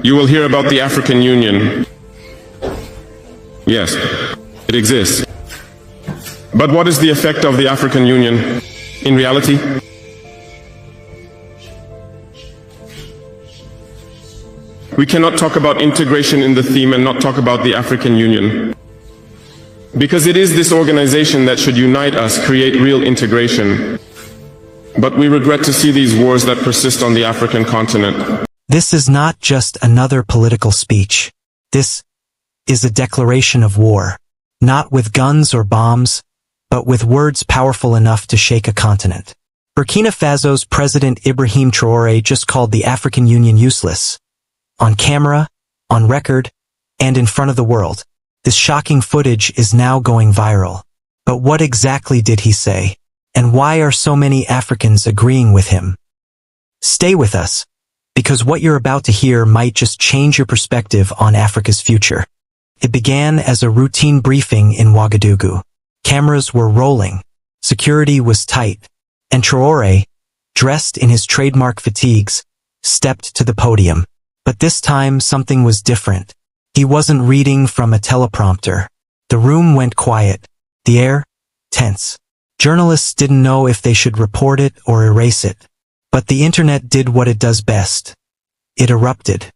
You will hear about the African Union. Yes, it exists. But what is the effect of the African Union in reality? We cannot talk about integration in the theme and not talk about the African Union. Because it is this organization that should unite us, create real integration. But we regret to see these wars that persist on the African continent. This is not just another political speech. This is a declaration of war, not with guns or bombs, but with words powerful enough to shake a continent. Burkina Faso's President Ibrahim Traoré just called the African Union useless. On camera, on record, and in front of the world. This shocking footage is now going viral. But what exactly did he say? And why are so many Africans agreeing with him? Stay with us, because what you're about to hear might just change your perspective on Africa's future. It began as a routine briefing in Ouagadougou. Cameras were rolling, security was tight, and Traoré, dressed in his trademark fatigues, stepped to the podium. But this time something was different. He wasn't reading from a teleprompter. The room went quiet, the air tense. Journalists didn't know if they should report it or erase it. But the internet did what it does best. It erupted.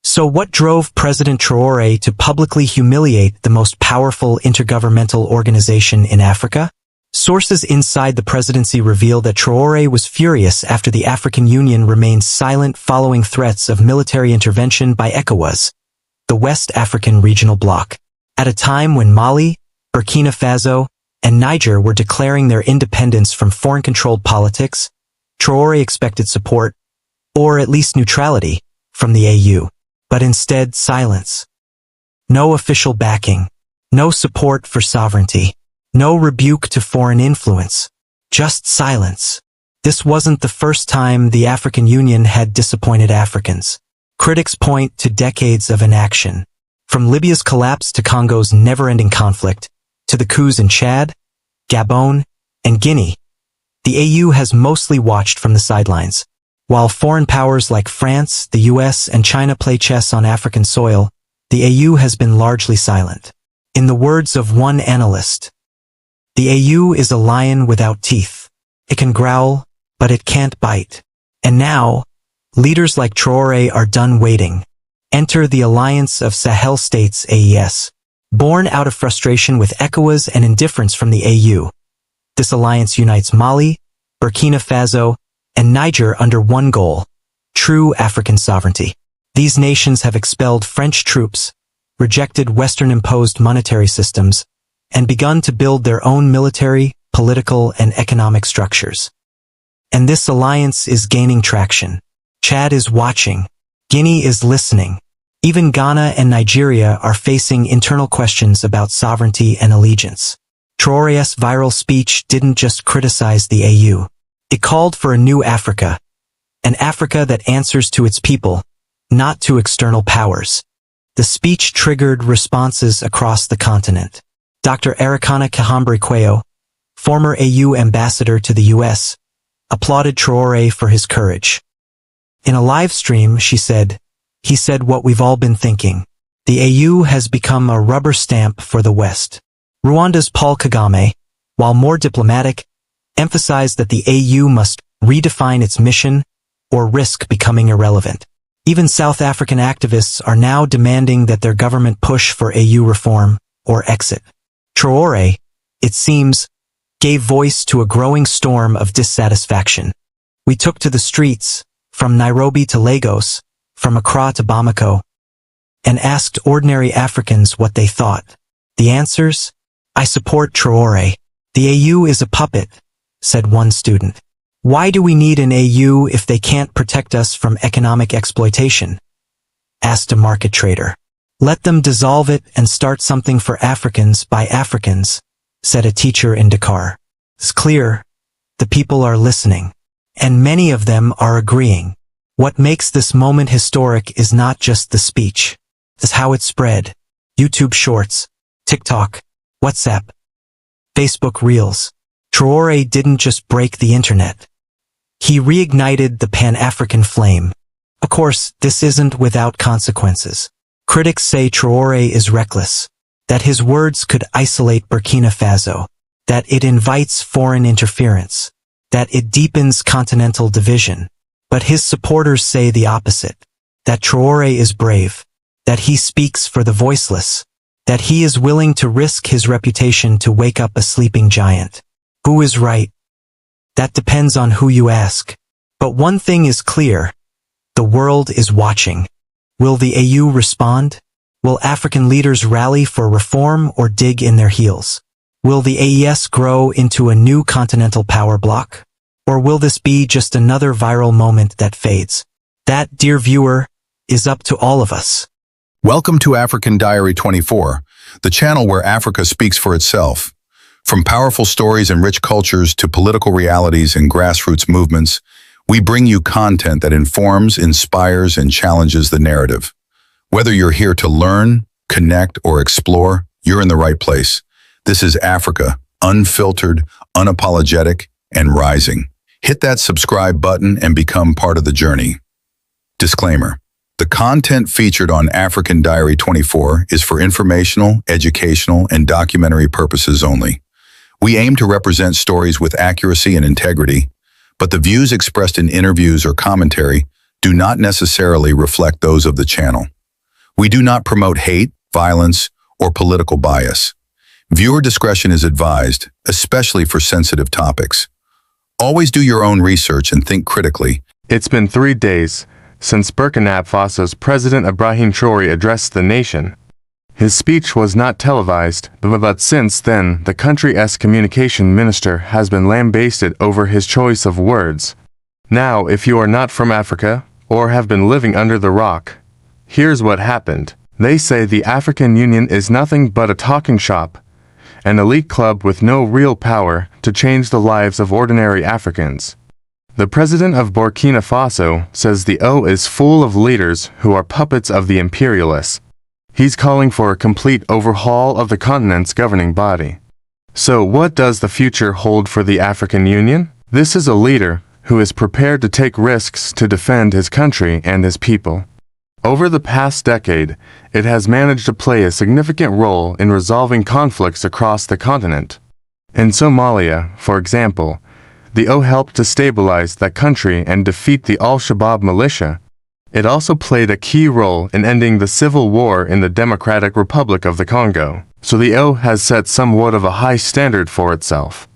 So what drove President Traoré to publicly humiliate the most powerful intergovernmental organization in Africa? Sources inside the presidency reveal that Traoré was furious after the African Union remained silent following threats of military intervention by ECOWAS, the West African regional bloc. At a time when Mali, Burkina Faso, and Niger were declaring their independence from foreign-controlled politics, Traoré expected support, or at least neutrality, from the AU. But instead, silence. No official backing. No support for sovereignty. No rebuke to foreign influence. Just silence. This wasn't the first time the African Union had disappointed Africans. Critics point to decades of inaction. From Libya's collapse to Congo's never-ending conflict, to the coups in Chad, Gabon, and Guinea, the AU has mostly watched from the sidelines. While foreign powers like France, the US, and China play chess on African soil, the AU has been largely silent. In the words of one analyst, the AU is a lion without teeth. It can growl, but it can't bite. And now, leaders like Traoré are done waiting. Enter the Alliance of Sahel States AES. Born out of frustration with ECOWAS and indifference from the AU, this alliance unites Mali, Burkina Faso, and Niger under one goal: true African sovereignty. These nations have expelled French troops, rejected Western-imposed monetary systems, and begun to build their own military, political, and economic structures. And this alliance is gaining traction. Chad is watching. Guinea is listening. Even Ghana and Nigeria are facing internal questions about sovereignty and allegiance. Traoré's viral speech didn't just criticize the AU. It called for a new Africa, an Africa that answers to its people, not to external powers. The speech triggered responses across the continent. Dr. Arikana Kahambre-Kweyo, former AU ambassador to the US, applauded Traoré for his courage. In a live stream, she said, "He said what we've all been thinking. The AU has become a rubber stamp for the West." Rwanda's Paul Kagame, while more diplomatic, emphasized that the AU must redefine its mission or risk becoming irrelevant. Even South African activists are now demanding that their government push for AU reform or exit. Traoré, it seems, gave voice to a growing storm of dissatisfaction. "We took to the streets, from Nairobi to Lagos, from Accra to Bamako, and asked ordinary Africans what they thought. The answers? I support Traoré. The AU is a puppet," said one student. "Why do we need an AU if they can't protect us from economic exploitation?" asked a market trader. "Let them dissolve it and start something for Africans by Africans," said a teacher in Dakar. It's clear, the people are listening, and many of them are agreeing. What makes this moment historic is not just the speech. It's how it spread. YouTube Shorts, TikTok, WhatsApp, Facebook Reels. Traoré didn't just break the internet. He reignited the Pan-African flame. Of course, this isn't without consequences. Critics say Traoré is reckless, that his words could isolate Burkina Faso, that it invites foreign interference, that it deepens continental division. But his supporters say the opposite, that Traoré is brave, that he speaks for the voiceless, that he is willing to risk his reputation to wake up a sleeping giant. Who is right? That depends on who you ask. But one thing is clear. The world is watching. Will the AU respond? Will African leaders rally for reform or dig in their heels? Will the AES grow into a new continental power bloc? Or will this be just another viral moment that fades? That, dear viewer, is up to all of us. Welcome to African Diary 24, the channel where Africa speaks for itself. From powerful stories and rich cultures to political realities and grassroots movements, we bring you content that informs, inspires, and challenges the narrative. Whether you're here to learn, connect, or explore, you're in the right place. This is Africa, unfiltered, unapologetic, and rising. Hit that subscribe button and become part of the journey. Disclaimer. The content featured on African Diary 24 is for informational, educational, and documentary purposes only. We aim to represent stories with accuracy and integrity, but the views expressed in interviews or commentary do not necessarily reflect those of the channel. We do not promote hate, violence, or political bias. Viewer discretion is advised, especially for sensitive topics. Always do your own research and think critically. It's been 3 days since Burkina Faso's President Ibrahim Traoré addressed the nation. His speech was not televised, but since then, the country's communication minister has been lambasted over his choice of words. Now, if you are not from Africa, or have been living under the rock, here's what happened. They say the African Union is nothing but a talking shop, an elite club with no real power to change the lives of ordinary Africans. The president of Burkina Faso says the O is full of leaders who are puppets of the imperialists. He's calling for a complete overhaul of the continent's governing body. So what does the future hold for the African Union? This is a leader who is prepared to take risks to defend his country and his people. Over the past decade, it has managed to play a significant role in resolving conflicts across the continent. In Somalia, for example, the O helped to stabilize that country and defeat the Al-Shabaab militia. It also played a key role in ending the civil war in the Democratic Republic of the Congo. So the O has set somewhat of a high standard for itself.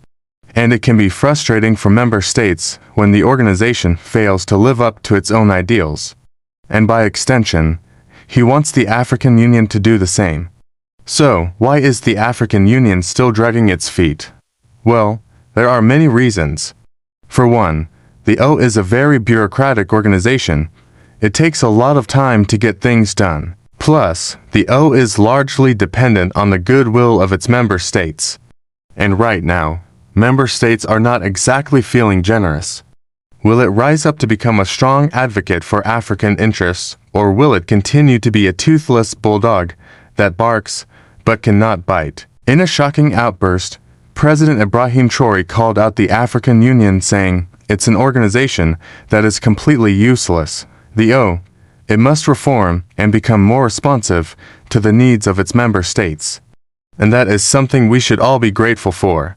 And it can be frustrating for member states when the organization fails to live up to its own ideals. And by extension, he wants the African Union to do the same. So, why is the African Union still dragging its feet? Well, there are many reasons. For one, the O is a very bureaucratic organization. It takes a lot of time to get things done. Plus, the O is largely dependent on the goodwill of its member states. And right now, member states are not exactly feeling generous. Will it rise up to become a strong advocate for African interests, or will it continue to be a toothless bulldog that barks but cannot bite? In a shocking outburst, President Ibrahim Traoré called out the African Union, saying, "It's an organization that is completely useless. The O, it must reform and become more responsive to the needs of its member states." And that is something we should all be grateful for.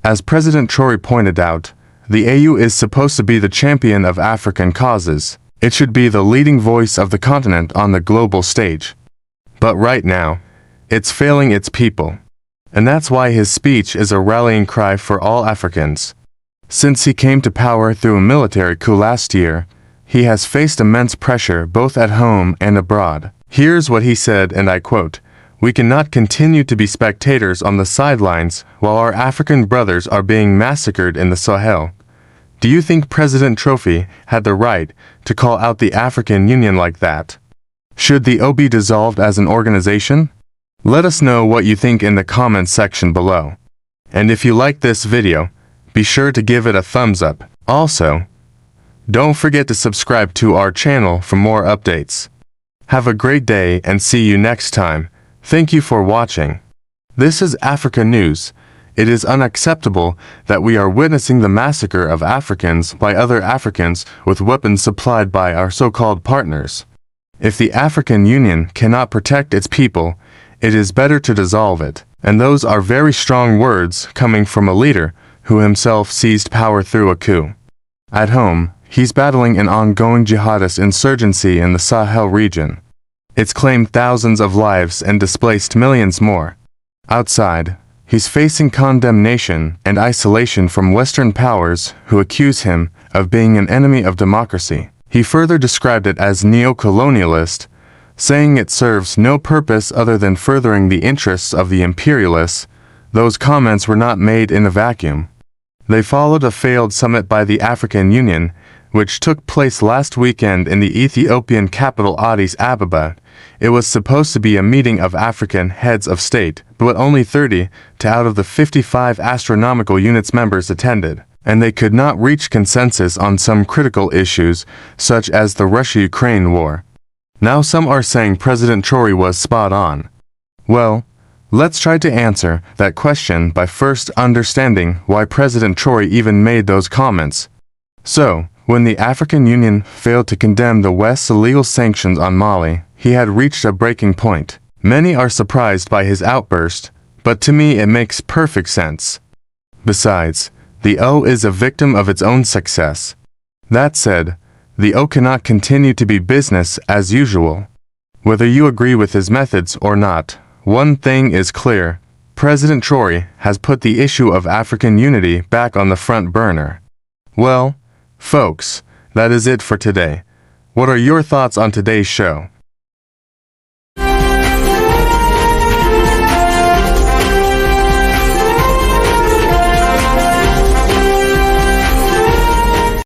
As President Traoré pointed out, the AU is supposed to be the champion of African causes. It should be the leading voice of the continent on the global stage. But right now, it's failing its people. And that's why his speech is a rallying cry for all Africans. Since he came to power through a military coup last year, he has faced immense pressure both at home and abroad. Here's what he said, and I quote, "We cannot continue to be spectators on the sidelines while our African brothers are being massacred in the Sahel." Do you think President Traoré had the right to call out the African Union like that? Should the O be dissolved as an organization? Let us know what you think in the comments section below. And if you like this video, be sure to give it a thumbs up. Also, don't forget to subscribe to our channel for more updates. Have a great day and see you next time. Thank you for watching. This is Africa News, It is unacceptable that we are witnessing the massacre of Africans by other Africans with weapons supplied by our so-called partners. If the African Union cannot protect its people, it is better to dissolve it. And those are very strong words coming from a leader who himself seized power through a coup. At home, he's battling an ongoing jihadist insurgency in the Sahel region. It's claimed thousands of lives and displaced millions more. Outside, he's facing condemnation and isolation from Western powers who accuse him of being an enemy of democracy. He further described it as neo-colonialist, saying it serves no purpose other than furthering the interests of the imperialists. Those comments were not made in a vacuum. They followed a failed summit by the African Union, which took place last weekend in the Ethiopian capital Addis Ababa. It was supposed to be a meeting of African heads of state, but only 30 out of the 55 astronomical units members attended, and they could not reach consensus on some critical issues, such as the Russia-Ukraine war. Now some are saying President Traoré was spot on. Well, let's try to answer that question by first understanding why President Traoré even made those comments. So, when the African Union failed to condemn the West's illegal sanctions on Mali, he had reached a breaking point. Many are surprised by his outburst, but to me it makes perfect sense. Besides, the O is a victim of its own success. That said, the O cannot continue to be business as usual. Whether you agree with his methods or not, one thing is clear: President Traoré has put the issue of African unity back on the front burner. Well, folks, that is it for today. What are your thoughts on today's show?